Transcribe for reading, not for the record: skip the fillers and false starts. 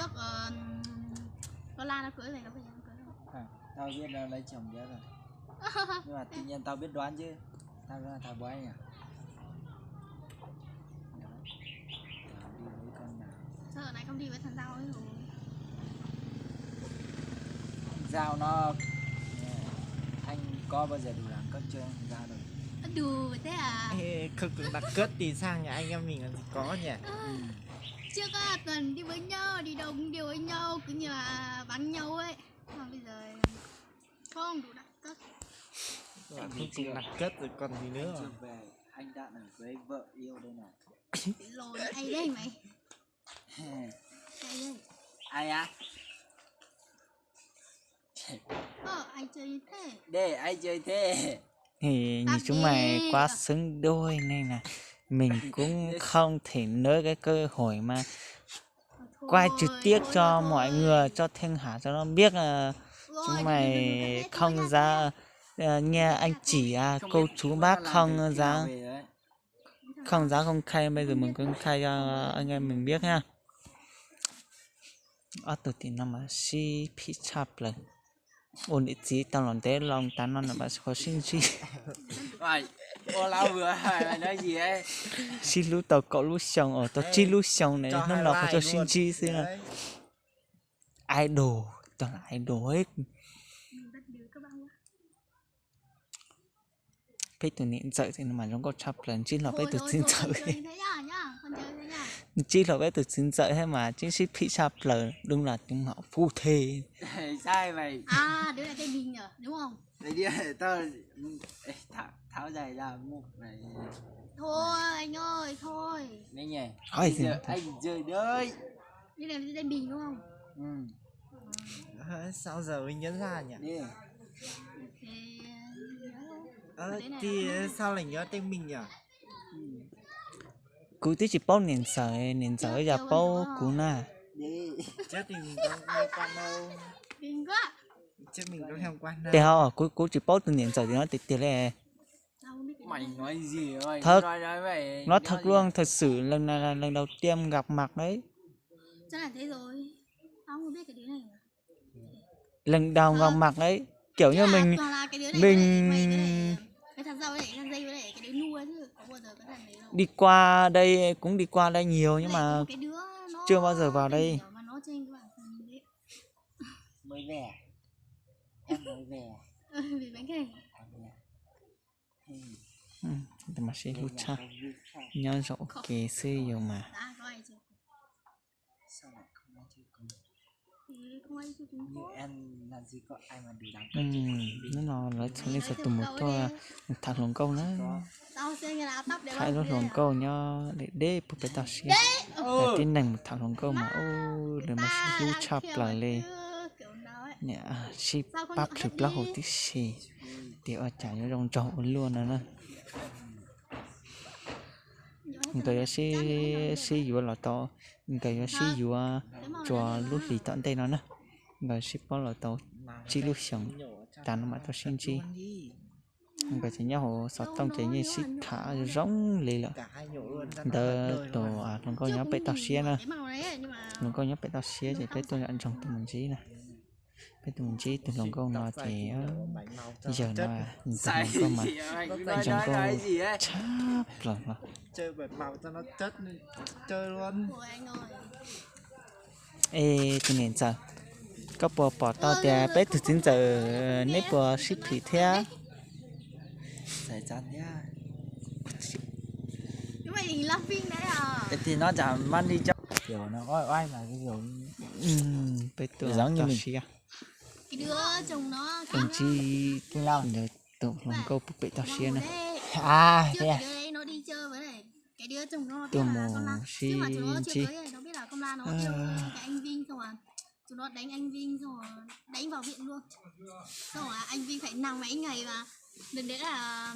TikTok con La nó cưới này, nó bây giờ nó cưới không? À, tao biết là lấy chồng ghé rồi. Nhưng mà tự nhiên tao biết đoán chứ. Tao là thằng bố anh à. Đó. Tao đi với con nào. Sao ở này không đi với thằng Giao ấy rồi? Giao nó anh có bao giờ đủ đẳng cấp chưa ra rồi. Đủ thế à? Ê, không được đặt cất thì sang nhà anh em mình làm gì có nhỉ. Chưa có tuần đi với nhau, đi đâu cũng đi với nhau, cứ như là bắn nhau ấy. Mà bây giờ không đủ đặt cất. Không cùng đặt cất rồi còn gì nữa. Anh chưa về, anh đã ở với vợ yêu đây này. Rồi ai đây mày? Ai đây? Ai á? Anh chơi như thế. Để anh chơi thế. Thì nhìn chúng mày quá xứng đôi nên là mình cũng không thể nỡ cái cơ hội mà quay trực tiếp cho mọi người, cho Thanh Hà cho nó biết là chúng mày không ra nghe anh chỉ cô chú bác không dám công khai. Bây giờ mình công khai cho anh em mình biết nha. Ở từ thì nó mà si phi chập lần ôn ít gì tao lòng té lòng tán nó là bà có xin gì Mày, ô lão vừa mày nói gì ấy? xin lú tao cậu lú xong ở tao chi lú xong này nó là có cho xin chi xí là idol, toàn là idol hết. Cái tụi niệm dậy thì mà nó có chập lần chỉ là cái tụi xin dậy chỉ là cái tụi xin dậy thế mà chính sĩ phi chập lần đúng là chúng họ phu thề. Sai mày. À, đấy là cái bình nhở, đúng không? Đấy đi, tao tháo giày ra mục này. Thôi anh ơi, thôi. Đấy nhỉ. Thôi Bây giờ anh chơi đấy. Đây là cái bình đúng không? Sao giờ mình nhớ ra nhỉ? Đi. Thì sao lại nhớ tên mình nhỉ? Cú tí chỉ bao niệm sợ giờ bao cú na. Đi. Chắc thì mình không nghe quan đâu. Kinh quá. Chắc mình không theo quan đâu. Thế hả? Cú chỉ bao từ niệm sợ thì nó tiệt lẹ. Mày nói gì mày? Thật. Nói mày. Nó thật luôn, thật sự lần này là lần đầu tiên gặp mặt đấy. Chắc là thế rồi. Tao không biết cái đứa này mà. Lần đầu gặp mặt đấy. Kiểu như mình cái thằng Giao này, thằng dây với lại cái đứa nua chứ có bao giờ cái thằng đấy đâu. đi qua đây cũng đi qua đây nhiều nhưng mà cái đứa nó chưa bao giờ vào đây. mà nó trên cái bảng đấy. Mới về. Em mới về. Vì bánh canh. Mà sẽ hút cha nhớ rõ kể xưa nhiều mà. Sao lại không ai chơi cùng? Không ai chơi cùng. Như em làm gì có ai mà đủ đẳng cấp. Nó lấy xuống đi sợ tụi một thôi thằng lồng câu nữa. Thay nó lồng câu nhá để bục cái tao xí. Tin này một thằng lồng câu mà để mà xí hút chắp lại lên. Nè xí bắp thịt lá hồ tí xì. Thì ở chả nhớ rong trộn luôn rồi nè. Cái xí dùa là to, cái xí dùa cho lúc gì tận đây nó nè, cái xí bao là to, chỉ lúc sống, tàn nó mà to xin chi, cái chỉ nhau sọt tông chỉ như xí thả rống lì lợ, đỡ đồ nó có nhớ bị tao xía nè, nó có nhớ bị tao xía thì cái tôi ăn trong tụi mình chí nè. Cái tụi mình chỉ từ lòng câu nó thì giờ nó từ lòng câu mà trong câu chắp lần mà chơi bật màu cho nó chất chơi luôn. Ê tụi nhìn sao có bỏ tao thì bé từ chính giờ nếp bỏ ship thì thế Thời gian nhá. Chúng mày thì làm phim đấy à? Thì nó chẳng mang đi cho kiểu nó oai mà cái kiểu bé tụi giống như mình. Cái đứa chồng nó Thằng chi Kinh long để tụi lòng câu bị tao xia nè. Thế à? Cái đứa đấy nó đi chơi với lại cái đứa chồng nó Tụi biết là con La. xi Nhưng mà chúng nó chưa cưới nó biết là con La nó yêu cái anh Vinh xong rồi chúng nó đánh anh Vinh xong rồi đánh vào viện luôn. Xong rồi anh Vinh phải nằm mấy ngày và đến đấy là